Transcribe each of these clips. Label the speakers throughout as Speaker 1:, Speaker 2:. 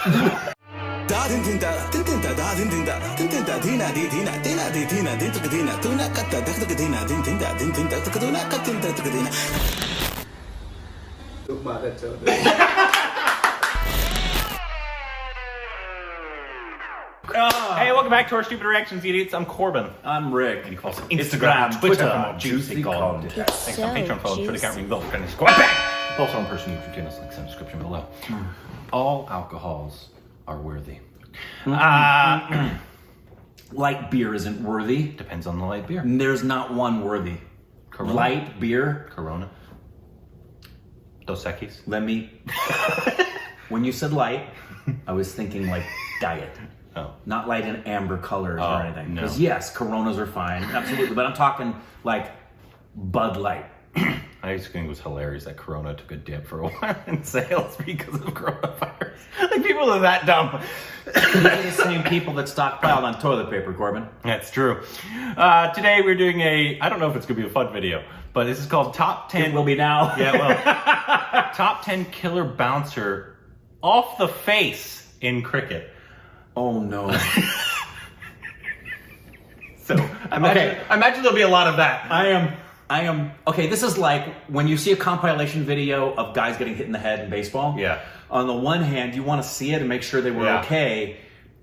Speaker 1: Hey, welcome back to our Stupid Reactions, idiots. I'm Corbin.
Speaker 2: I'm Rick.
Speaker 1: And he calls Instagram, Twitter, for more juicy content. Thanks on Patreon, follow Twitter account, ring the bell for any squad. Also on person YouTube channels, links in the description below. All alcohols are worthy.
Speaker 2: Light beer isn't worthy.
Speaker 1: Depends on the light beer.
Speaker 2: There's not one worthy.
Speaker 1: Corona.
Speaker 2: Light beer.
Speaker 1: Corona. Dos Equis.
Speaker 2: Let me. When you said light, I was thinking like diet.
Speaker 1: Oh.
Speaker 2: Not light in amber colors or anything.
Speaker 1: No.
Speaker 2: Because yes, Coronas are fine, absolutely. But I'm talking like Bud Light.
Speaker 1: I used to think it was hilarious that Corona took a dip for a while in sales because of coronavirus. Like, people are that dumb.
Speaker 2: These are the same people that stockpiled on toilet paper, Corbin.
Speaker 1: That's true. Today we're doing I don't know if it's going to be a fun video, but this is called Top 10.
Speaker 2: It will be now.
Speaker 1: Yeah, well, Top 10 Killer Bouncer Off the Face in Cricket.
Speaker 2: Oh no.
Speaker 1: So, I imagine there'll be a lot of that.
Speaker 2: I am, okay, this is like when you see a compilation video of guys getting hit in the head in baseball.
Speaker 1: Yeah.
Speaker 2: On the one hand, you want to see it and make sure they were okay,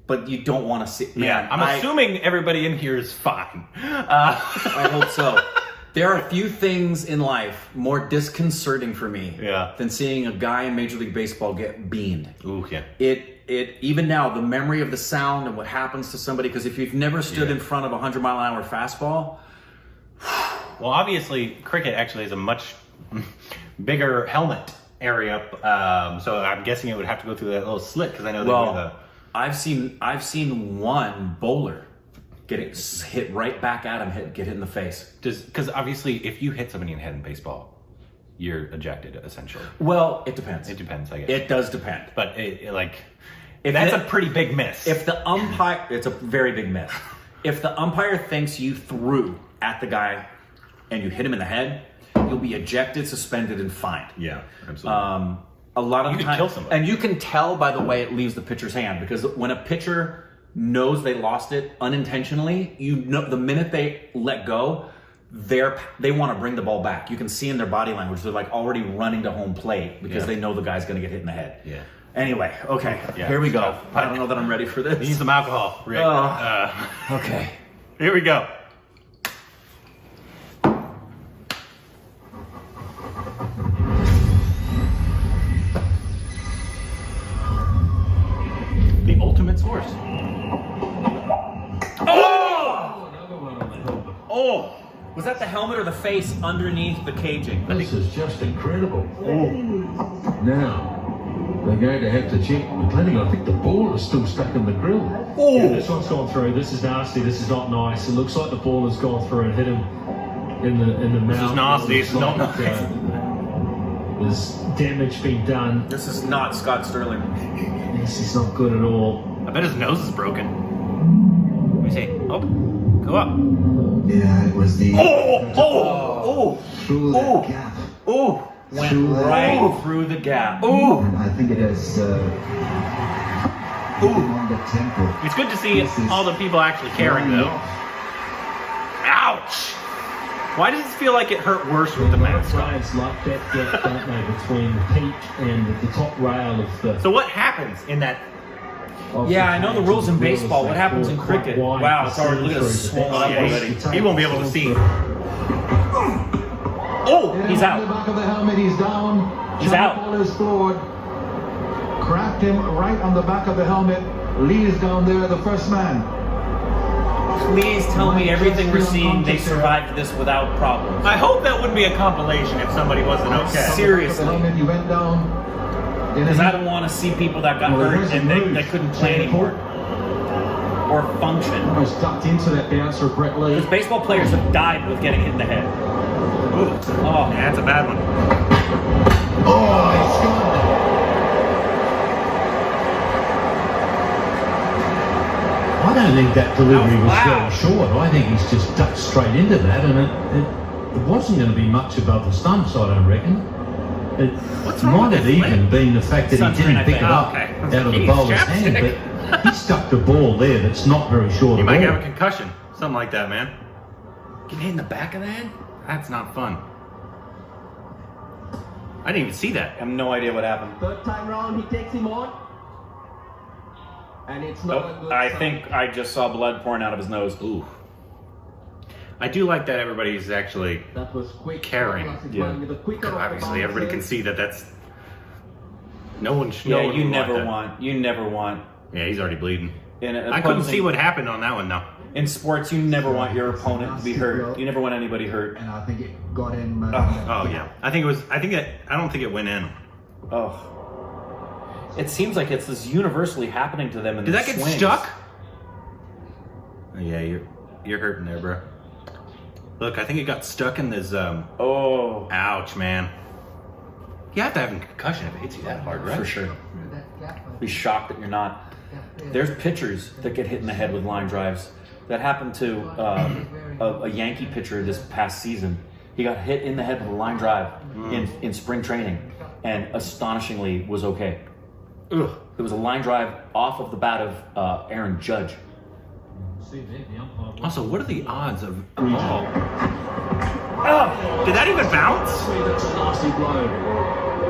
Speaker 2: but you don't want to see it.
Speaker 1: Man, I'm assuming everybody in here is fine.
Speaker 2: I hope so. There are a few things in life more disconcerting for me than seeing a guy in Major League Baseball get beamed.
Speaker 1: Ooh, yeah.
Speaker 2: It even now, the memory of the sound and what happens to somebody, because if you've never stood in front of a 100-mile-an-hour fastball...
Speaker 1: Well, obviously, cricket actually has a much bigger helmet area, so I'm guessing it would have to go through that little slit, because I know they do the...
Speaker 2: I've seen one bowler get it hit right back at him, get hit in the face.
Speaker 1: Because obviously, if you hit somebody in the head in baseball, you're ejected, essentially.
Speaker 2: Well, it depends.
Speaker 1: It depends, I guess.
Speaker 2: It does depend.
Speaker 1: But, that's a pretty big miss.
Speaker 2: If the umpire... It's a very big miss. If the umpire thinks you threw at the guy and you hit him in the head, you'll be ejected, suspended, and fined.
Speaker 1: Yeah, absolutely.
Speaker 2: A lot of
Speaker 1: you can kill somebody.
Speaker 2: And you can tell by the way it leaves the pitcher's hand, because when a pitcher knows they lost it unintentionally, you know the minute they let go, they want to bring the ball back. You can see in their body language they're like already running to home plate because they know the guy's going to get hit in the head.
Speaker 1: Yeah.
Speaker 2: Anyway, okay, here we go. I don't know that I'm ready for this.
Speaker 1: We need some alcohol, Rick.
Speaker 2: Okay.
Speaker 1: Here we go. The ultimate source.
Speaker 2: Oh! Was that the helmet or the face underneath the caging?
Speaker 3: This is just incredible. Now, they're going to have to check McClennan. I think the ball is still stuck in the grill.
Speaker 4: Yeah, this one's gone through. This is nasty. This is not nice. It looks like the ball has gone through and hit him in the mouth.
Speaker 1: This is nasty. This is not nice.
Speaker 4: There's damage being done.
Speaker 2: This is not Scott Sterling.
Speaker 4: This is not good at all.
Speaker 1: I bet his nose is broken. Let me see. Oh, go up.
Speaker 5: Yeah, it was the... Through that gap.
Speaker 2: Went right through the gap.
Speaker 5: And I think it has... on the temple.
Speaker 1: It's good to see all the people actually caring, though. Ouch! Why does it feel like it hurt worse with the mask on?
Speaker 4: Players like that gap, don't they, between the peak and the top rail of the...
Speaker 1: So what happens in that?
Speaker 2: Yeah, I know the rules in baseball. What happens in cricket? Wow, it's already, look at this swollen up already.
Speaker 1: He won't be able to see.
Speaker 2: Oh, he's out.
Speaker 5: The back of the helmet, he's down.
Speaker 2: He's out.
Speaker 5: Ball is forward. Cracked him right on the back of the helmet. Lee is down there, the first man.
Speaker 2: Please tell me everything we're seeing, they survived this without problems.
Speaker 1: I hope that wouldn't be a compilation if somebody wasn't okay.
Speaker 2: Seriously.
Speaker 5: He went down.
Speaker 2: Because I don't want to see people that got hurt and they couldn't play anymore. Or function.
Speaker 4: Almost ducked into that bouncer, Brett Lee.
Speaker 2: Because baseball players have died with getting hit in the head.
Speaker 1: Ooh. Oh, yeah, that's a bad one.
Speaker 5: Oh, he's gone.
Speaker 3: I don't think that delivery was very short. I think he's just ducked straight into that, and it wasn't going to be much above the stumps, I don't reckon.
Speaker 4: It
Speaker 1: What's wrong
Speaker 4: might
Speaker 1: with
Speaker 4: have
Speaker 1: his
Speaker 4: even
Speaker 1: leg?
Speaker 4: been the fact that
Speaker 2: Sunscreen,
Speaker 4: he didn't
Speaker 2: I
Speaker 4: pick
Speaker 2: think.
Speaker 4: it up
Speaker 1: Okay.
Speaker 4: out of the
Speaker 1: Jeez,
Speaker 4: bowler's hand,
Speaker 1: chapstick.
Speaker 4: but he stuck the ball there that's not very short
Speaker 1: He
Speaker 4: of
Speaker 1: might
Speaker 4: all.
Speaker 1: have a concussion. Something like that, man. Get hit in the back of the head? That's not fun. I didn't even see that.
Speaker 2: I have no idea what happened.
Speaker 6: Third time round, he takes him on. And it's not a good
Speaker 2: I
Speaker 6: sign.
Speaker 2: think I just saw blood pouring out of his nose.
Speaker 1: Ooh. I do like that everybody's actually
Speaker 6: That was quick.
Speaker 1: caring.
Speaker 6: Classic
Speaker 2: Yeah.
Speaker 6: man with a quicker off the
Speaker 1: Obviously, everybody can
Speaker 6: bouncer.
Speaker 1: see that that's no one.
Speaker 2: Yeah,
Speaker 1: no one
Speaker 2: you
Speaker 1: would
Speaker 2: never
Speaker 1: that.
Speaker 2: want. You never want.
Speaker 1: Yeah, he's already bleeding.
Speaker 2: In
Speaker 1: I couldn't see what happened on that one though.
Speaker 2: In sports, you never want your opponent to be hurt. You never want anybody hurt.
Speaker 5: And I think it got him.
Speaker 1: Oh yeah, I think it was. I don't think it went in.
Speaker 2: Oh. It seems like it's this universally happening to them in
Speaker 1: Did
Speaker 2: the
Speaker 1: that get
Speaker 2: swings.
Speaker 1: stuck? Oh, yeah, you're hurting there, bro. Look, I think it got stuck in this.
Speaker 2: Oh,
Speaker 1: Ouch, man. You have to have a concussion if it hits you that hard, right?
Speaker 2: for sure. Be shocked that you're not. There's pitchers that get hit in the head with line drives. That happened to a Yankee pitcher this past season. He got hit in the head with a line drive in spring training, and astonishingly was okay.
Speaker 1: Ugh.
Speaker 2: It was a line drive off of the bat of Aaron Judge.
Speaker 1: Also, what are the odds of a ball? Oh, did that even bounce?
Speaker 3: That's a nasty blow.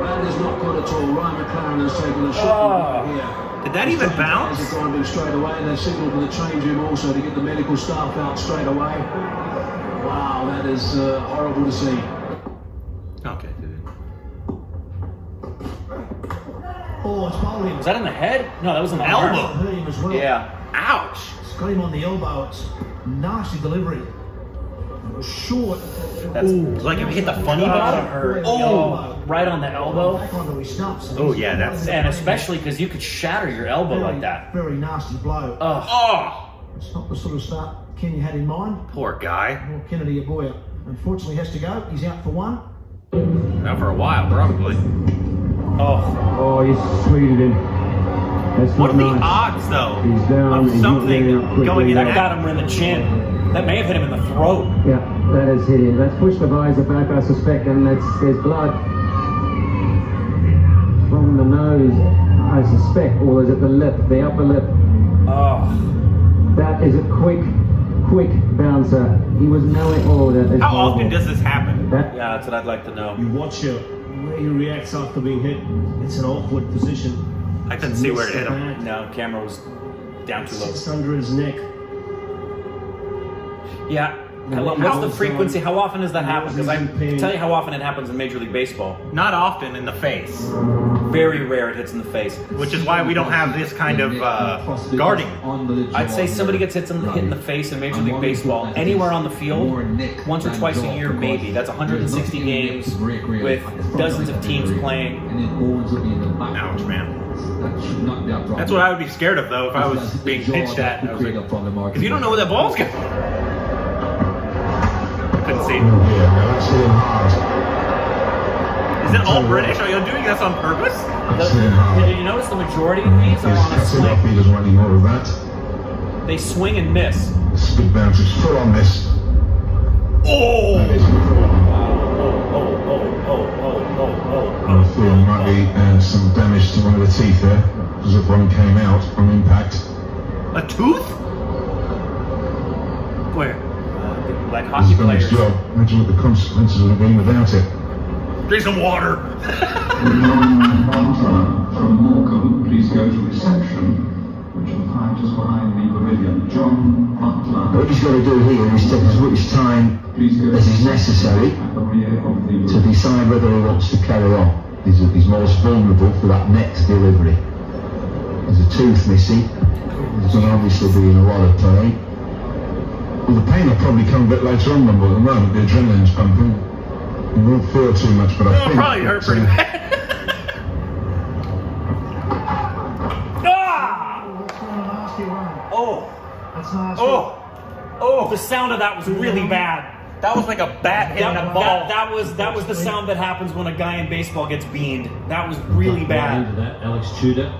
Speaker 3: That is not good at all. Ryan McLaren has taken a shot here.
Speaker 1: Did that even bounce?
Speaker 3: They're driving straight away, and they've signalled for the change room also to get the medical staff out straight away. Wow, that is horrible to see.
Speaker 1: Okay, dude.
Speaker 4: Oh, it's bowling.
Speaker 2: Was that in the head? No, that was in the
Speaker 1: Elbow.
Speaker 2: arm.
Speaker 4: Hurt him as well.
Speaker 2: Yeah.
Speaker 1: Ouch!
Speaker 4: It's got him on the elbow. It's nasty delivery. It was short.
Speaker 2: That's
Speaker 1: Like if it hit the funny
Speaker 2: gotta
Speaker 1: bone.
Speaker 2: hurt.
Speaker 4: Oh.
Speaker 2: Right on the elbow.
Speaker 4: Back onto his stumps.
Speaker 1: Oh, yeah, that's-
Speaker 2: And especially because you could shatter your elbow like that.
Speaker 4: Very nasty blow.
Speaker 1: Oh,
Speaker 4: It's not the sort of start Kenny had in mind.
Speaker 1: poor guy.
Speaker 4: Well, Kennedy, a boy, unfortunately has to go. He's out for one.
Speaker 1: Now for a while, probably.
Speaker 2: Oh,
Speaker 7: Oh, he's sweeted him. That's
Speaker 1: What are
Speaker 7: not
Speaker 1: the
Speaker 7: nice.
Speaker 1: odds, though,
Speaker 7: He's down,
Speaker 1: of
Speaker 7: he's not getting up
Speaker 1: something
Speaker 7: quickly
Speaker 1: going in
Speaker 7: there.
Speaker 2: that
Speaker 1: that?
Speaker 2: got him in the chin. That may have hit him in the throat.
Speaker 7: Yeah, that has hit him. That's pushed the visor back, I suspect, and there's blood from the nose, I suspect, or is it the lip, the upper lip?
Speaker 2: Oh,
Speaker 7: That is a quick bouncer. He was nowhere. Oh, that is
Speaker 1: How
Speaker 7: horrible.
Speaker 1: often does this happen?
Speaker 7: That,
Speaker 2: yeah, that's what I'd like to know.
Speaker 4: You watch it, where he reacts after being hit. It's an awkward position.
Speaker 1: I couldn't see where it hit him.
Speaker 2: No, camera was down too low.
Speaker 4: It's under his neck.
Speaker 2: Yeah. What's the frequency? How often does that happen? Because I can tell you how often it happens in Major League Baseball.
Speaker 1: Not often in the face,
Speaker 2: Very rare it hits in the face.
Speaker 1: which is why we don't have this kind of guarding.
Speaker 2: I'd say somebody gets hit in the face in Major League Baseball anywhere on the field, once or twice a year maybe. That's 160 games with dozens of teams playing.
Speaker 1: Ouch, man. That's what I would be scared of, though, if I was being pitched at. I was like, because you don't know where that ball's going. I couldn't see.
Speaker 5: That's hitting hard.
Speaker 1: Is it all British? Are you doing this on purpose?
Speaker 5: That's hitting hard.
Speaker 2: Did you notice the majority of these are on a
Speaker 5: That's enough.
Speaker 2: swing?
Speaker 5: He doesn't want any more of that.
Speaker 2: They swing and miss.
Speaker 5: It's a big bounce. It's full on this.
Speaker 1: Oh!
Speaker 5: That is full on. I thought there might be some damage to one of the teeth there, as if one came out on impact.
Speaker 1: A tooth? Where?
Speaker 2: Like
Speaker 5: It's
Speaker 2: hockey
Speaker 5: a damaged
Speaker 2: players.
Speaker 5: job. Imagine what the consequences would have been without it.
Speaker 1: Drink some water.
Speaker 3: From Morecambe, please go to reception, which you'll find just behind the pavilion. John Butler.
Speaker 8: What he's got to do here is take as much time as is necessary
Speaker 3: At the rear of the
Speaker 8: to decide whether he wants to carry on. He's most vulnerable for that next delivery. There's a tooth missing. There's going to obviously be in a lot of pain.
Speaker 5: Well, the pain will probably come a bit later on, but at the moment the adrenaline's pumping. You won't feel too much, but I
Speaker 1: It'll
Speaker 5: think
Speaker 1: probably hurt
Speaker 5: that,
Speaker 1: pretty bad.
Speaker 4: That's a nasty run.
Speaker 2: Oh,
Speaker 4: That's nasty.
Speaker 2: oh, the sound of that was really bad.
Speaker 1: That was like a bat hitting a ball.
Speaker 2: That was the sound that happens when a guy in baseball gets beamed. That was really bad.
Speaker 4: Into that, Alex Tudor.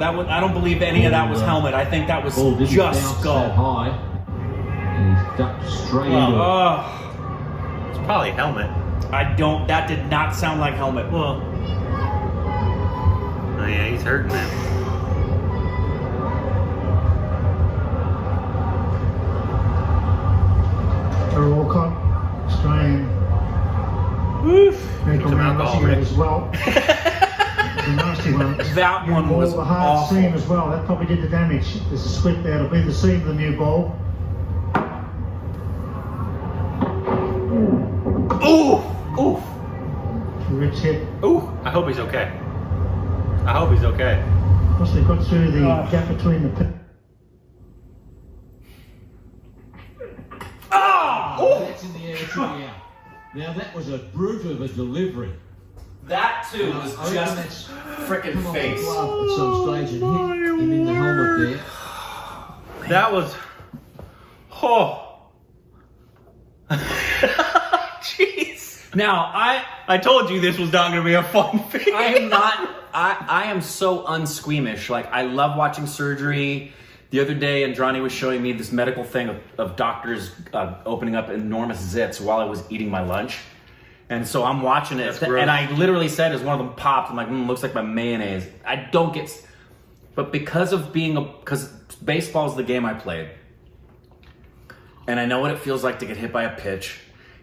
Speaker 2: I don't believe any of that was helmet. I think that was
Speaker 4: Ball didn't
Speaker 2: just
Speaker 4: bounce
Speaker 2: skull.
Speaker 4: that high. And he's ducked straight into it.
Speaker 2: Oh,
Speaker 1: It's probably a helmet.
Speaker 2: That did not sound like helmet.
Speaker 1: Well, oh yeah, he's hurting, man.
Speaker 9: Trevor Walcott, Australian medical man rushing it as well. It's a nasty one.
Speaker 2: That one was
Speaker 9: the hard
Speaker 2: awful.
Speaker 9: seam as well. That probably did the damage. There's a split there. It'll be the seam of the new ball.
Speaker 1: Ooh! Ooh!
Speaker 9: Ribs hit.
Speaker 1: Ooh! I hope he's okay. I hope he's okay.
Speaker 9: Must have got through the gap between the pit.
Speaker 3: That's in the air, three out. Now that was a brute of a delivery.
Speaker 2: That too was
Speaker 3: I reckon
Speaker 2: just
Speaker 3: that's
Speaker 2: freaking
Speaker 3: come off the
Speaker 2: face.
Speaker 3: glove at some stage and hit him in the helmet there.
Speaker 1: That was. Oh. Jeez.
Speaker 2: Now
Speaker 1: I told you this was not going to be a fun video.
Speaker 2: I am so unsqueamish. Like, I love watching surgery. The other day, Andrani was showing me this medical thing of doctors opening up enormous zits while I was eating my lunch. And so I'm watching it,
Speaker 1: That's gross.
Speaker 2: and I literally said, as one of them popped, I'm like, looks like my mayonnaise. I don't get, but because baseball is the game I played, and I know what it feels like to get hit by a pitch,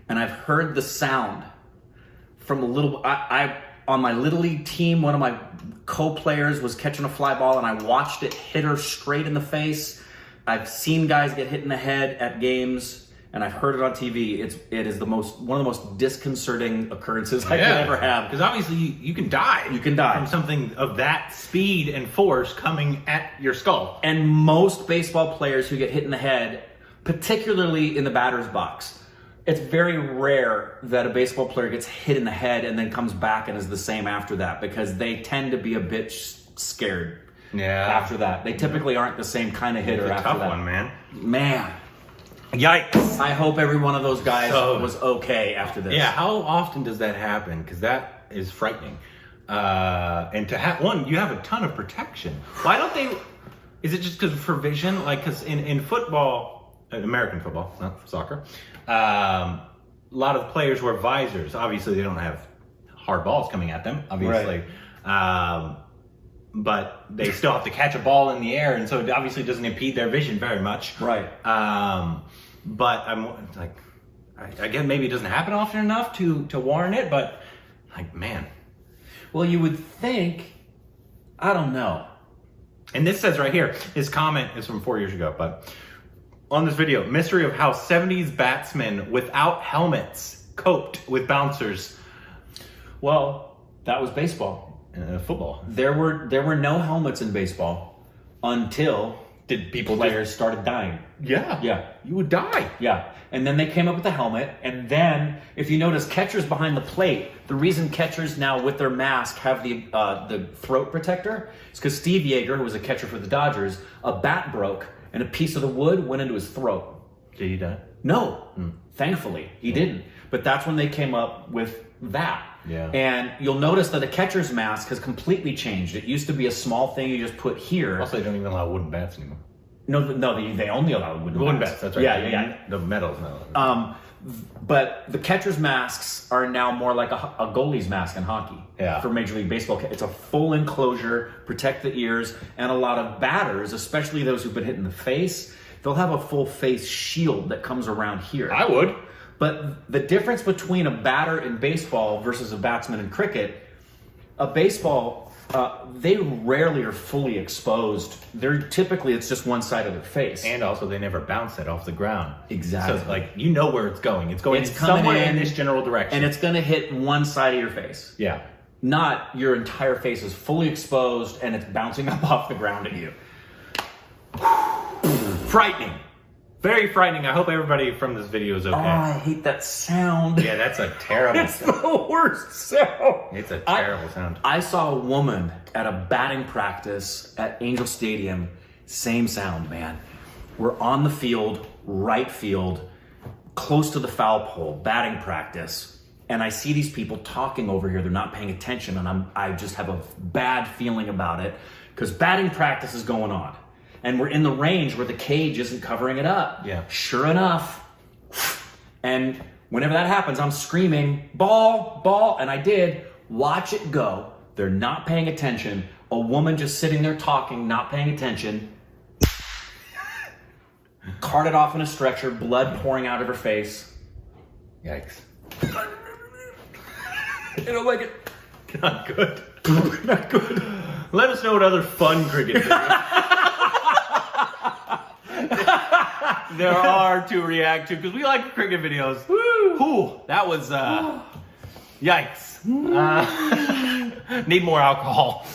Speaker 2: and I've heard the sound from a little. I on my Little League team, one of my co-players was catching a fly ball, and I watched it hit her straight in the face. I've seen guys get hit in the head at games, and I've heard it on TV. It is one of the most disconcerting occurrences I could ever have.
Speaker 1: Because obviously you can die.
Speaker 2: You can die
Speaker 1: from something of that speed and force coming at your skull.
Speaker 2: And most baseball players who get hit in the head, particularly in the batter's box, it's very rare that a baseball player gets hit in the head and then comes back and is the same after that, because they tend to be a bit scared after that. They typically aren't the same kind of hitter
Speaker 1: It's a
Speaker 2: after
Speaker 1: tough
Speaker 2: that.
Speaker 1: one, man.
Speaker 2: Man.
Speaker 1: Yikes.
Speaker 2: I hope every one of those guys was okay after this.
Speaker 1: Yeah, how often does that happen? Because that is frightening. And to have you have a ton of protection. Why don't they? Is it just because for vision? Like, because in football, American football, not soccer, a lot of players wear visors. Obviously, they don't have hard balls coming at them. Obviously, but they still have to catch a ball in the air, and so it obviously doesn't impede their vision very much.
Speaker 2: Right.
Speaker 1: But I'm like, again, maybe it doesn't happen often enough to warrant it. But like, man.
Speaker 2: Well, you would think, I don't know.
Speaker 1: And this says right here, his comment is from 4 years ago, but on this video, mystery of how 70s batsmen without helmets coped with bouncers.
Speaker 2: Well, that was baseball.
Speaker 1: Football.
Speaker 2: There were no helmets in baseball until players started dying.
Speaker 1: Yeah.
Speaker 2: Yeah.
Speaker 1: You would die.
Speaker 2: Yeah. And then they came up with the helmet. And then, if you notice, catchers behind the plate, the reason catchers now with their mask have the throat protector is because Steve Yeager, who was a catcher for the Dodgers, a bat broke and a piece of the wood went into his throat.
Speaker 1: Did he die?
Speaker 2: No. Thankfully, he didn't. But that's when they came up with that.
Speaker 1: Yeah.
Speaker 2: And you'll notice that a catcher's mask has completely changed. It used to be a small thing you just put here.
Speaker 1: Also, they don't even allow wooden bats anymore.
Speaker 2: No, they only allow wooden bats.
Speaker 1: That's right.
Speaker 2: Yeah.
Speaker 1: The metal's not.
Speaker 2: But the catcher's masks are now more like a goalie's mask in hockey.
Speaker 1: Yeah.
Speaker 2: For Major League Baseball. It's a full enclosure, protect the ears, and a lot of batters, especially those who've been hit in the face, they'll have a full face shield that comes around here.
Speaker 1: I would.
Speaker 2: But the difference between a batter in baseball versus a batsman in cricket, a baseball, they rarely are fully exposed. Typically, it's just one side of their face.
Speaker 1: And also, they never bounce it off the ground.
Speaker 2: Exactly.
Speaker 1: So, like, you know where it's going. It's going
Speaker 2: It's coming
Speaker 1: somewhere
Speaker 2: in,
Speaker 1: in this general direction.
Speaker 2: And it's going to hit one side of your face.
Speaker 1: Yeah.
Speaker 2: Not your entire face is fully exposed and it's bouncing up off the ground at you.
Speaker 1: Frightening. Very frightening. I hope everybody from this video is okay.
Speaker 2: Oh, I hate that sound.
Speaker 1: Yeah, that's a terrible
Speaker 2: It's the worst sound.
Speaker 1: It's a terrible sound.
Speaker 2: I saw a woman at a batting practice at Angel Stadium. Same sound, man. We're on the field, right field, close to the foul pole, batting practice. And I see these people talking over here. They're not paying attention. And I just have a bad feeling about it because batting practice is going on. And we're in the range where the cage isn't covering it up.
Speaker 1: Yeah.
Speaker 2: Sure enough. And Whenever that happens, I'm screaming, ball, ball, and I did. Watch it go. They're not paying attention. A woman just sitting there talking, not paying attention. Carted off in a stretcher, blood pouring out of her face.
Speaker 1: Yikes.
Speaker 2: I don't like it.
Speaker 1: Not good. Not good. Let us know what other fun cricket videos there are to react to, because we like cricket videos. Whew, that was, yikes. Need more alcohol.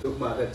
Speaker 6: Tuk makan